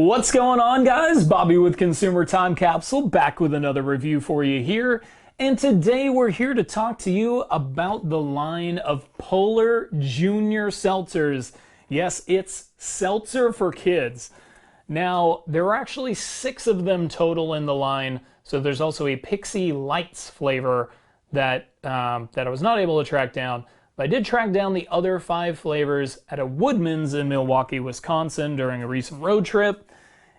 What's going on, guys? Bobby with Consumer Time Capsule, back with another review for you here. And today we're here to talk to you about the line of Polar Junior Seltzers. Yes, it's Seltzer for kids. Now, there are actually 6 of them total in the line, so there's also a Pixie Lights flavor that I was not able to track down. But I did track down the other 5 flavors at a Woodman's in Milwaukee, Wisconsin during a recent road trip.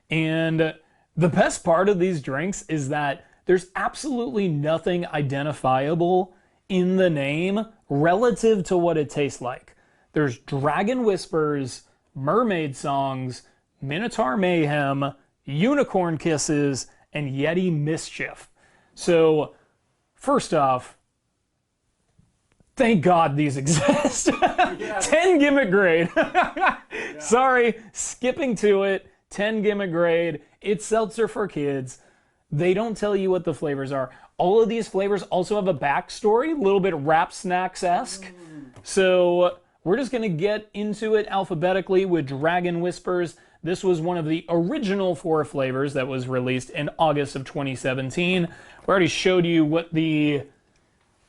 And the best part of these drinks is that there's absolutely nothing identifiable in the name relative to what it tastes like. There's Dragon Whispers, Mermaid Songs, Minotaur Mayhem, Unicorn Kisses, and Yeti Mischief. So, first off, thank God these exist. Yeah. 10 gimmick grade. Yeah. Sorry, skipping to it. 10 gimmick grade. It's Seltzer for kids. They don't tell you what the flavors are. All of these flavors also have a backstory, a little bit Rap Snacks-esque. So we're just going to get into it alphabetically with Dragon Whispers. This was one of the original 4 flavors that was released in August of 2017. We already showed you what the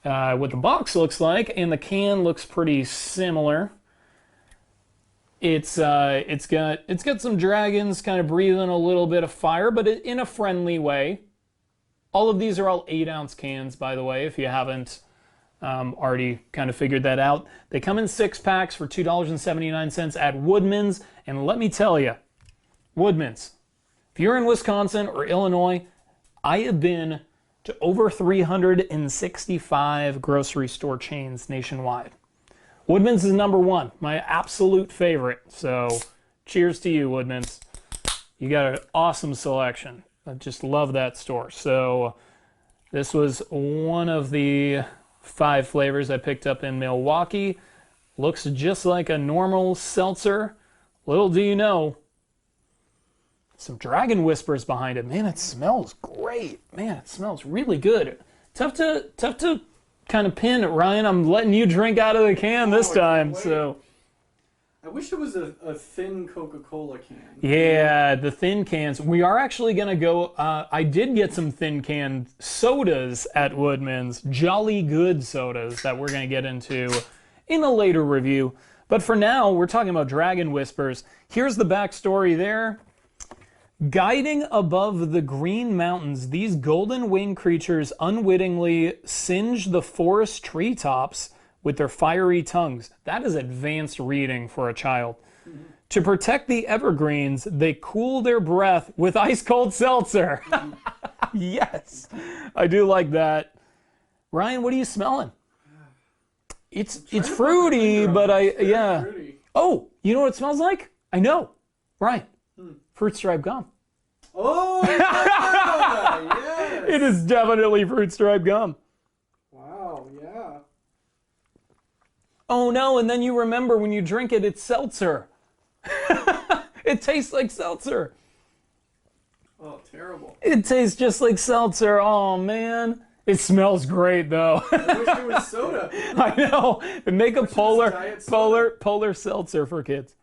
box looks like, and the can looks pretty similar. It's got some dragons kind of breathing a little bit of fire, but in a friendly way. All of these are all 8-ounce cans, by the way, if you haven't already kind of figured that out. They come in 6 packs for $2.79 at Woodman's, and let me tell you, Woodman's, if you're in Wisconsin or Illinois, I have been to over 365 grocery store chains nationwide. Woodman's is #1, my absolute favorite. So cheers to you, Woodman's. You got an awesome selection. I just love that store. So this was one of the 5 flavors I picked up in Milwaukee. Looks just like a normal seltzer. Little do you know, some Dragon Whispers behind it. Man, it smells great. Man, it smells really good. Tough to kind of pin it, Ryan. I'm letting you drink out of the can this time. So I wish it was a thin Coca-Cola can. Yeah, the thin cans. We are actually going to go... I did get some thin can sodas at Woodman's. Jolly Good sodas that we're going to get into in a later review. But for now, we're talking about Dragon Whispers. Here's the backstory there. Guiding above the green mountains, these golden winged creatures unwittingly singe the forest treetops with their fiery tongues. That is advanced reading for a child. Mm-hmm. To protect the evergreens, they cool their breath with ice-cold seltzer. Mm-hmm. Yes, I do like that. Ryan, what are you smelling? It's fruity, but yeah. Fruity. Oh, you know what it smells like? I know. Ryan. Fruit stripe gum. Oh, yeah, yes. It is definitely fruit stripe gum. Wow, yeah. Oh no, and then you remember when you drink it, it's seltzer. It tastes like seltzer. Oh, terrible. It tastes just like seltzer. Oh man. It smells great though. I wish it was soda. I know. Make a polar seltzer for kids.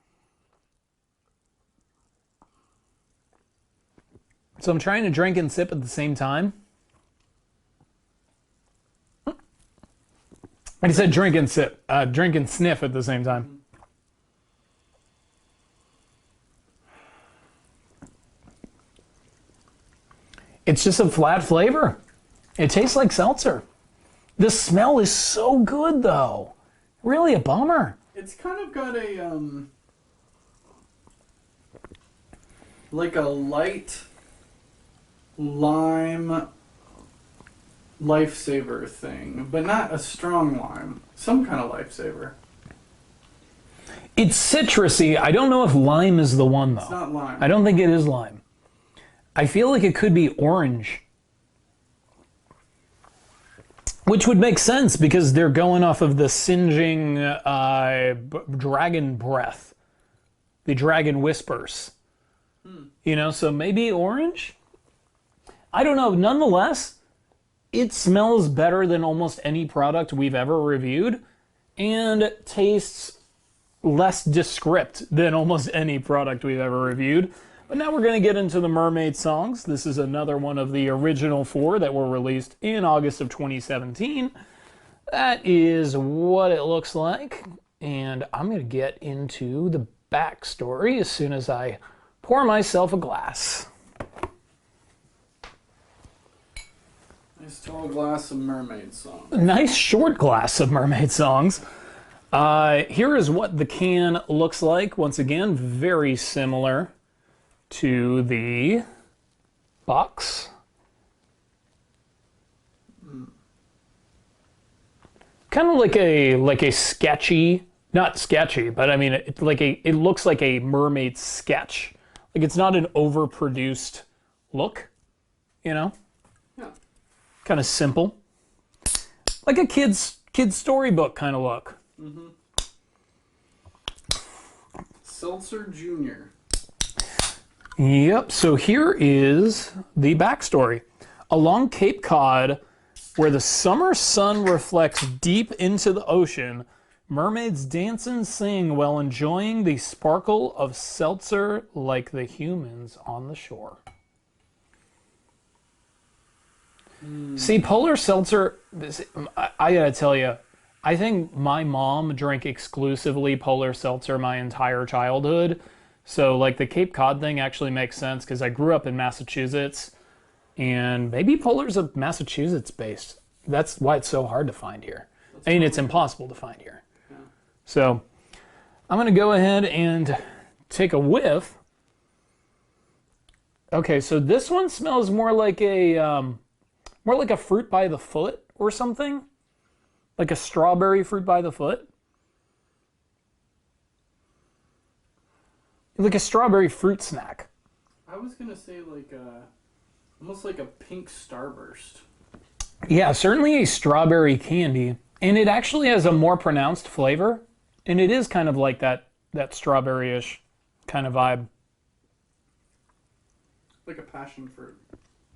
So I'm trying to drink and sip at the same time. I said drink and sip, drink and sniff at the same time. It's just a flat flavor. It tastes like seltzer. The smell is so good though. Really a bummer. It's kind of got a, like a light lime lifesaver thing, but not a strong lime. Some kind of lifesaver. It's citrusy. I don't know if lime is the one though. It's not lime. I don't think it is lime. I feel like it could be orange. Which would make sense because they're going off of the singeing dragon breath. The Dragon Whispers. You know, so maybe orange? I don't know. Nonetheless, it smells better than almost any product we've ever reviewed and tastes less descript than almost any product we've ever reviewed. But now we're going to get into the Mermaid Songs. This is another one of the original 4 that were released in August of 2017. That is what it looks like. And I'm going to get into the backstory as soon as I pour myself a glass. Nice tall glass of Mermaid Songs. Nice short glass of Mermaid Songs. Here is what the can looks like. Once again, very similar to the box. Kind of like a sketchy, not sketchy, but I mean it looks like a mermaid sketch. Like it's not an overproduced look, you know? Yeah. Kind of simple. Like a kid's storybook kind of look. Mm-hmm. Seltzer Jr. Yep, so here is the backstory. Along Cape Cod, where the summer sun reflects deep into the ocean, mermaids dance and sing while enjoying the sparkle of seltzer like the humans on the shore. See, polar seltzer, I gotta tell you, I think my mom drank exclusively polar seltzer my entire childhood. So like the Cape Cod thing actually makes sense because I grew up in Massachusetts and maybe polar's a Massachusetts based. That's why it's so hard to find here. I mean, it's impossible to find here. Yeah. So I'm going to go ahead and take a whiff. Okay, so this one smells more like a fruit by the foot or something. Like a strawberry fruit by the foot. Like a strawberry fruit snack. I was gonna say like almost like a pink starburst. Yeah, certainly a strawberry candy. And it actually has a more pronounced flavor. And it is kind of like that strawberry-ish kind of vibe. Like a passion fruit.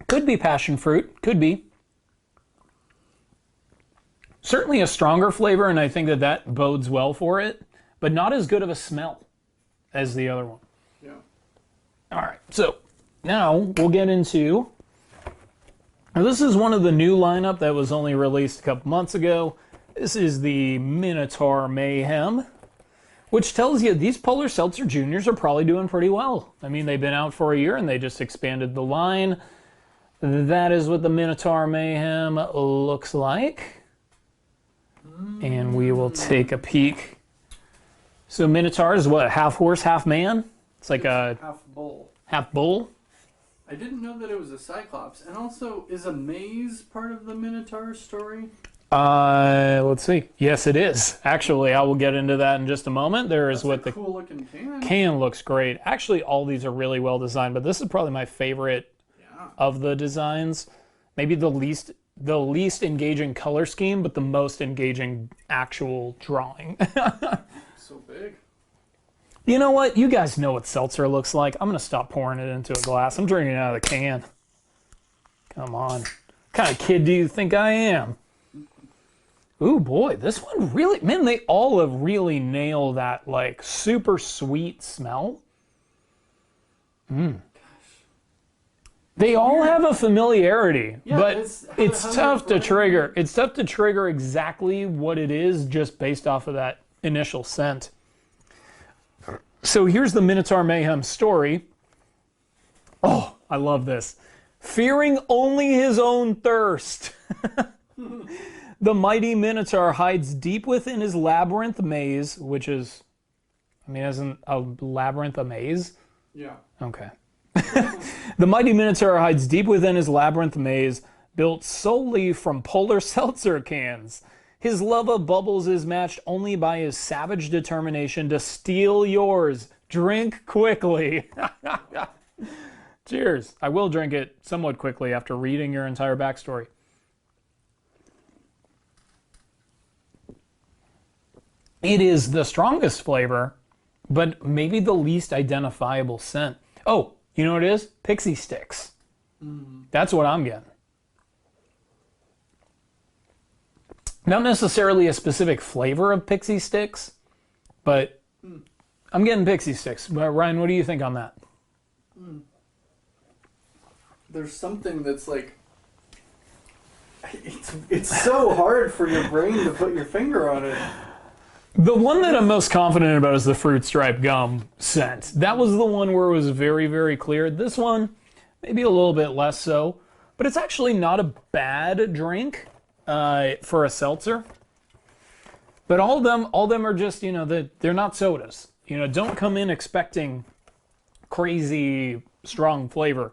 Could be passion fruit. Could be. Certainly a stronger flavor, and I think that bodes well for it. But not as good of a smell as the other one. Yeah. All right, so now we'll get into... Now this is one of the new lineup that was only released a couple months ago. This is the Minotaur Mayhem, which tells you these Polar Seltzer Juniors are probably doing pretty well. I mean, they've been out for a year and they just expanded the line. That is what the Minotaur Mayhem looks like. And we will take a peek. So Minotaur is what, half horse, half man? It's like a half bull. Half bull? I didn't know that it was a Cyclops. And also, is a maze part of the Minotaur story? Let's see. Yes, it is. Actually, I will get into that in just a moment. There is what the cool looking can looks great. Actually, all these are really well designed, but this is probably my favorite of the designs. Maybe the least engaging color scheme, but the most engaging actual drawing. So big. You know what? You guys know what seltzer looks like. I'm going to stop pouring it into a glass. I'm drinking it out of the can. Come on. What kind of kid do you think I am? Ooh, boy. This one really... Man, they all have really nailed that, like, super sweet smell. They all have a familiarity, but it's tough to trigger. It's tough to trigger exactly what it is just based off of that initial scent. So here's the Minotaur Mayhem story. Oh, I love this. Fearing only his own thirst. The mighty Minotaur hides deep within his labyrinth maze, which is, I mean, isn't a labyrinth a maze? Yeah. Okay. The mighty Minotaur hides deep within his labyrinth maze, built solely from polar seltzer cans. His love of bubbles is matched only by his savage determination to steal yours. Drink quickly. Cheers. I will drink it somewhat quickly after reading your entire backstory. It is the strongest flavor, but maybe the least identifiable scent. Oh, you know what it is? Pixie sticks. That's what I'm getting. Not necessarily a specific flavor of pixie sticks, but I'm getting pixie sticks. But Ryan, what do you think on that? There's something that's like... It's so hard for your brain to put your finger on it. The one that I'm most confident about is the fruit stripe gum scent. That was the one where it was very, very clear. This one, maybe a little bit less so, but it's actually not a bad drink for a seltzer. But all of them are just, you know, they're not sodas. You know, don't come in expecting crazy strong flavor.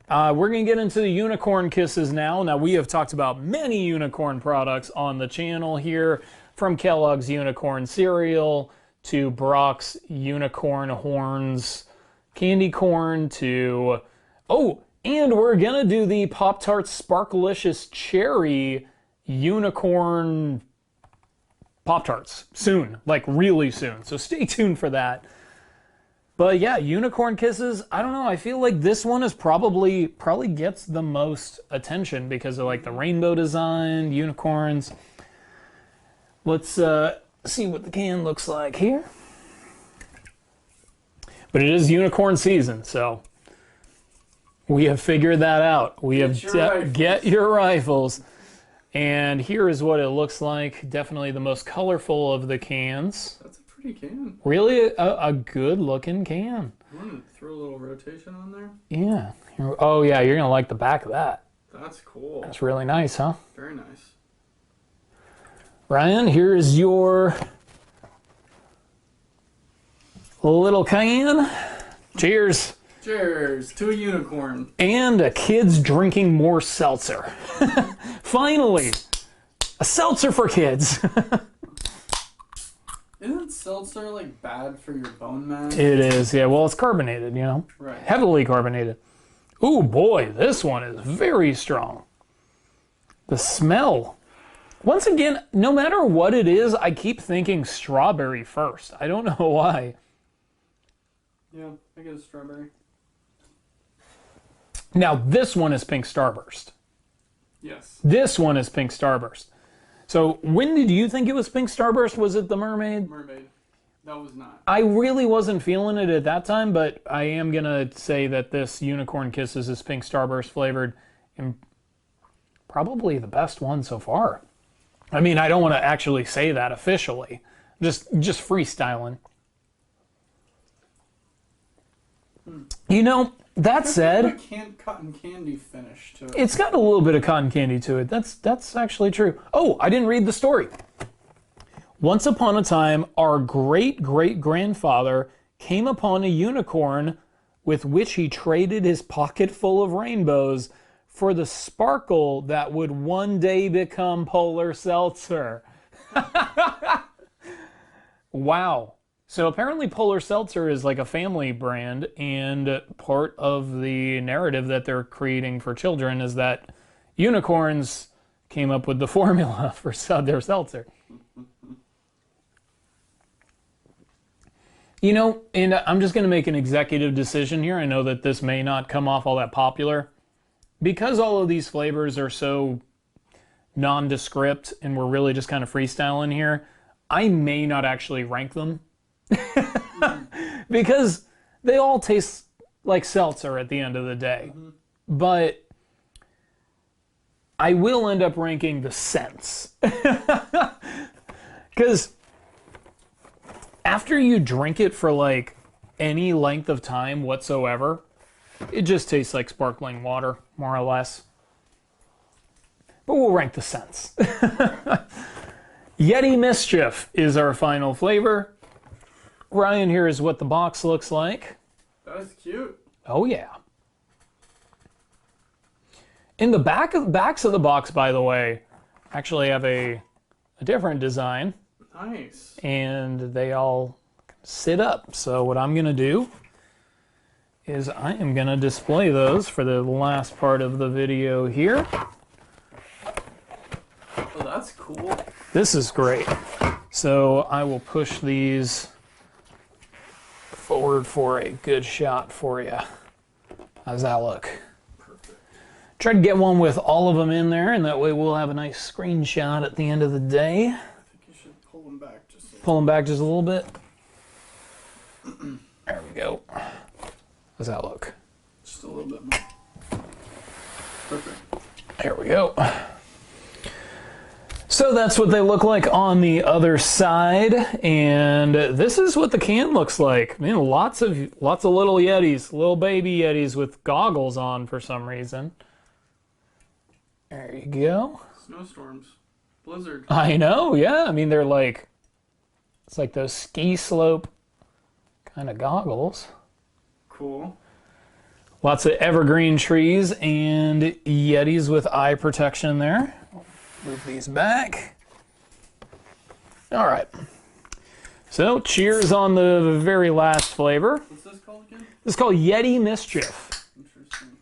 We're going to get into the unicorn kisses now. Now, we have talked about many unicorn products on the channel here, from Kellogg's Unicorn Cereal to Brock's Unicorn Horns Candy Corn to... Oh, and we're going to do the Pop-Tarts Sparklicious Cherry Unicorn Pop-Tarts soon, like really soon. So stay tuned for that. But yeah, unicorn kisses, I don't know, I feel like this one is probably gets the most attention because of like the rainbow design, unicorns. Let's see what the can looks like here. But it is unicorn season, so we have figured that out. We have get your rifles. And here is what it looks like. Definitely the most colorful of the cans. That's a pretty can. Really a good looking can. You want to throw a little rotation on there? Yeah. Oh yeah, you're gonna like the back of that. That's cool. That's really nice, huh? Very nice. Ryan, here is your little can. Cheers. Cheers to a unicorn. And a kid's drinking more seltzer. Finally, a seltzer for kids. Isn't seltzer like bad for your bone mass? It is, yeah. Well, it's carbonated, you know. Right. Heavily carbonated. Ooh, boy, this one is very strong. The smell. Once again, no matter what it is, I keep thinking strawberry first. I don't know why. Yeah, I get a strawberry. Now, this one is pink starburst. Yes. This one is pink starburst. So, when did you think it was pink starburst? Was it the Mermaid? Mermaid. That was not. I really wasn't feeling it at that time, but I am going to say that this Unicorn Kisses is pink starburst flavored and probably the best one so far. I mean, I don't want to actually say that officially. Just freestyling. You know, that said, a cotton candy finish to it. It's got a little bit of cotton candy to it. That's actually true. Oh, I didn't read the story. Once upon a time, our great-great-grandfather came upon a unicorn with which he traded his pocket full of rainbows for the sparkle that would one day become Polar Seltzer. Wow. So apparently Polar Seltzer is like a family brand, and part of the narrative that they're creating for children is that unicorns came up with the formula for their seltzer. You know, and I'm just going to make an executive decision here. I know that this may not come off all that popular. Because all of these flavors are so nondescript and we're really just kind of freestyling here, I may not actually rank them. Because they all taste like seltzer at the end of the day. Mm-hmm. But I will end up ranking the scents. Because after you drink it for like any length of time whatsoever, it just tastes like sparkling water, more or less. But we'll rank the scents. Yeti Mischief is our final flavor. Ryan, here is what the box looks like. That's cute. Oh, yeah. In the backs of the box, by the way, actually have a different design. Nice. And they all sit up. So what I'm going to do is I am going to display those for the last part of the video here. Oh, that's cool. This is great. So I will push these forward for a good shot for you. How's that look? Perfect. Try to get one with all of them in there, and that way we'll have a nice screenshot at the end of the day. I think you should pull them back just a little. Pull them back just a little bit. There we go. How's that look? Just a little bit more. Perfect. There we go. So that's what they look like on the other side, and this is what the can looks like. I mean, lots of little Yetis, little baby Yetis with goggles on for some reason. There you go. Snowstorms. Blizzard. I know, yeah. I mean, they're like, it's like those ski slope kind of goggles. Cool. Lots of evergreen trees and Yetis with eye protection there. Move these back. All right. So, cheers on the very last flavor. What's this called again? This is called Yeti Mischief. Interesting.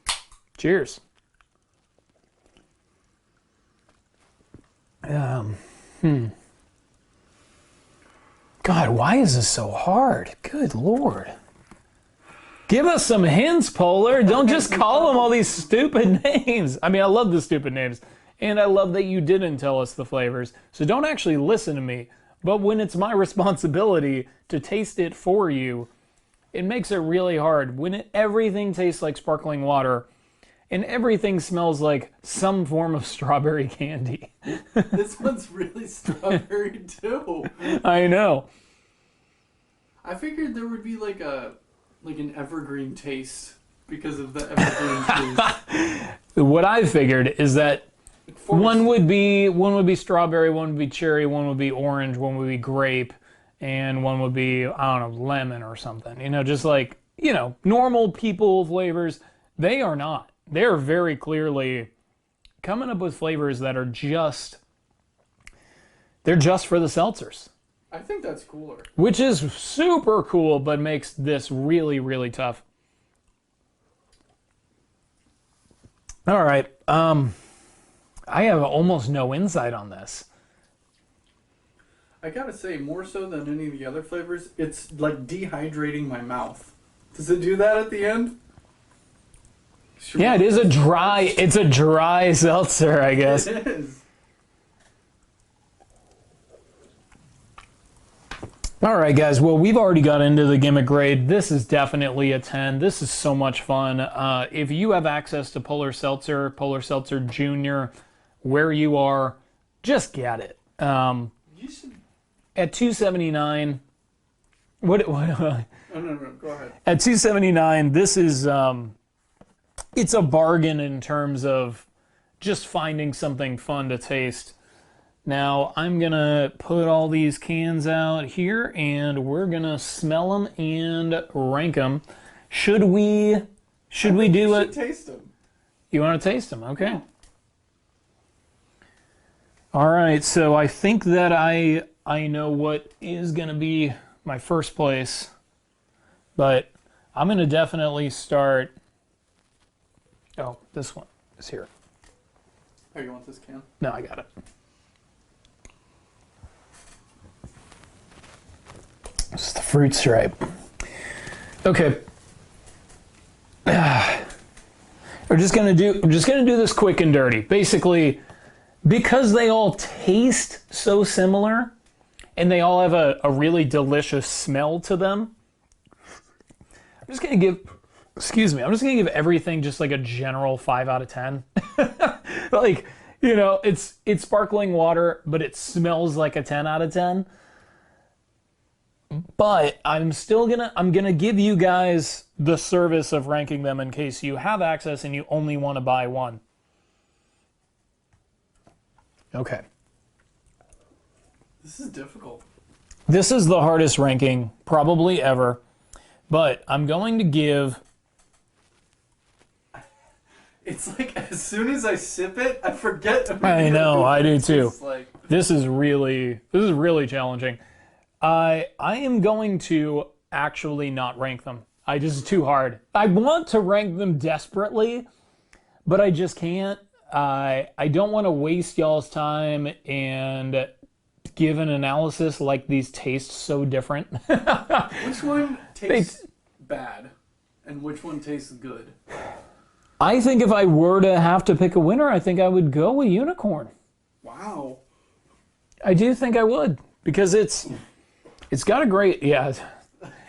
Cheers. God, why is this so hard? Good Lord. Give us some hints, Polar. Don't just call them all these stupid names. I mean, I love the stupid names. And I love that you didn't tell us the flavors. So don't actually listen to me. But when it's my responsibility to taste it for you, it makes it really hard. When everything tastes like sparkling water and everything smells like some form of strawberry candy. This one's really strawberry too. I know. I figured there would be like an evergreen taste because of the evergreen trees. What I figured is that one would be strawberry, one would be cherry, one would be orange, one would be grape, and one would be, I don't know, lemon or something. You know, just like, you know, normal people flavors. They are not. They're very clearly coming up with flavors that are they're just for the seltzers. I think that's cooler. Which is super cool, but makes this really, really tough. All right. I have almost no insight on this. I gotta say, more so than any of the other flavors, it's like dehydrating my mouth. Does it do that at the end? Yeah, it's a dry seltzer, I guess. It is. All right, guys. Well, we've already got into the gimmick grade. This is definitely a 10. This is so much fun. If you have access to Polar Seltzer Junior, where you are, just get it. You should. At $2.79. What? Oh, no, go ahead. At $2.79, this is it's a bargain in terms of just finding something fun to taste. Now, I'm going to put all these cans out here, and we're going to smell them and rank them. Should we do it? Should taste them. You want to taste them? Okay. All right, so I think that I know what is going to be my first place, but I'm going to definitely start. Oh, this one is here. Oh, you want this can? No, I got it. This is the fruit stripe. Okay. We're just gonna do this quick and dirty. Basically, because they all taste so similar and they all have a really delicious smell to them, I'm just gonna give everything just like a general 5 out of 10. Like, you know, it's sparkling water, but it smells like a 10 out of 10. But I'm gonna give you guys the service of ranking them in case you have access and you only want to buy one. Okay. This is difficult. This is the hardest ranking probably ever, but I'm going to give. It's like as soon as I sip it, I forget. I know, I do too. Like... This is really challenging. I am going to actually not rank them. It's too hard. I want to rank them desperately, but I just can't. I don't want to waste y'all's time and give an analysis like these taste so different. Which one tastes bad and which one tastes good? I think if I were to have to pick a winner, I think I would go with Unicorn. Wow. I I do think I would, because it's got a great,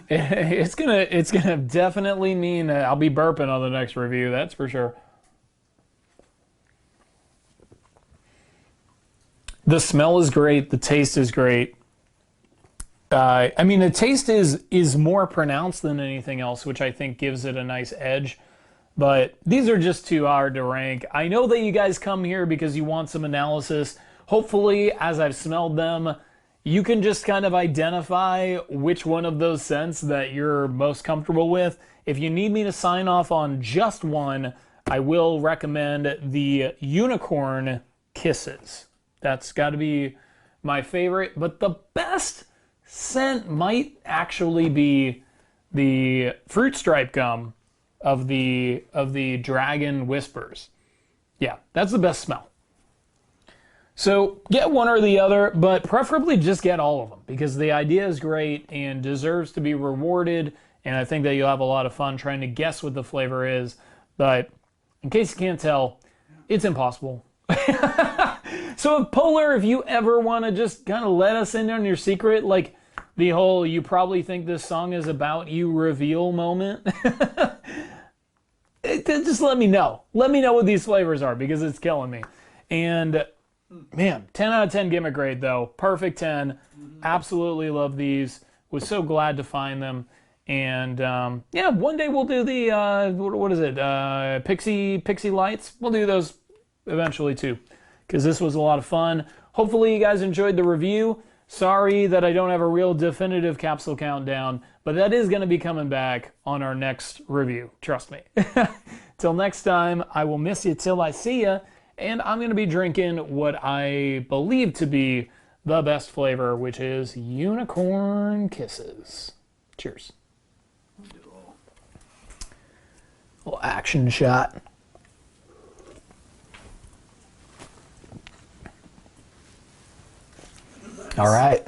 It's gonna definitely mean I'll be burping on the next review. That's for sure. The smell is great. The taste is great. I mean, the taste is more pronounced than anything else, which I think gives it a nice edge. But these are just too hard to rank. I know that you guys come here because you want some analysis. Hopefully, as I've smelled them, you can just kind of identify which one of those scents that you're most comfortable with. If you need me to sign off on just one, I will recommend the Unicorn Kisses. That's got to be my favorite. But the best scent might actually be the Fruit Stripe Gum of the Dragon Whispers. Yeah, that's the best smell. So get one or the other, but preferably just get all of them because the idea is great and deserves to be rewarded. And I think that you'll have a lot of fun trying to guess what the flavor is. But in case you can't tell, it's impossible. So Polar, if you ever want to just kind of let us in on your secret, like the whole you probably think this song is about you reveal moment, just let me know. Let me know what these flavors are because it's killing me. And man, 10 out of 10 gimmick grade though. Perfect 10. Absolutely love these. Was so glad to find them. And yeah, one day we'll do the, what is it? Pixie Lights. We'll do those eventually too. Because this was a lot of fun. Hopefully you guys enjoyed the review. Sorry that I don't have a real definitive capsule countdown, but that is going to be coming back on our next review. Trust me. Till next time, I will miss you till I see you, and I'm going to be drinking what I believe to be the best flavor, which is Unicorn Kisses. Cheers. Little action shot. All right.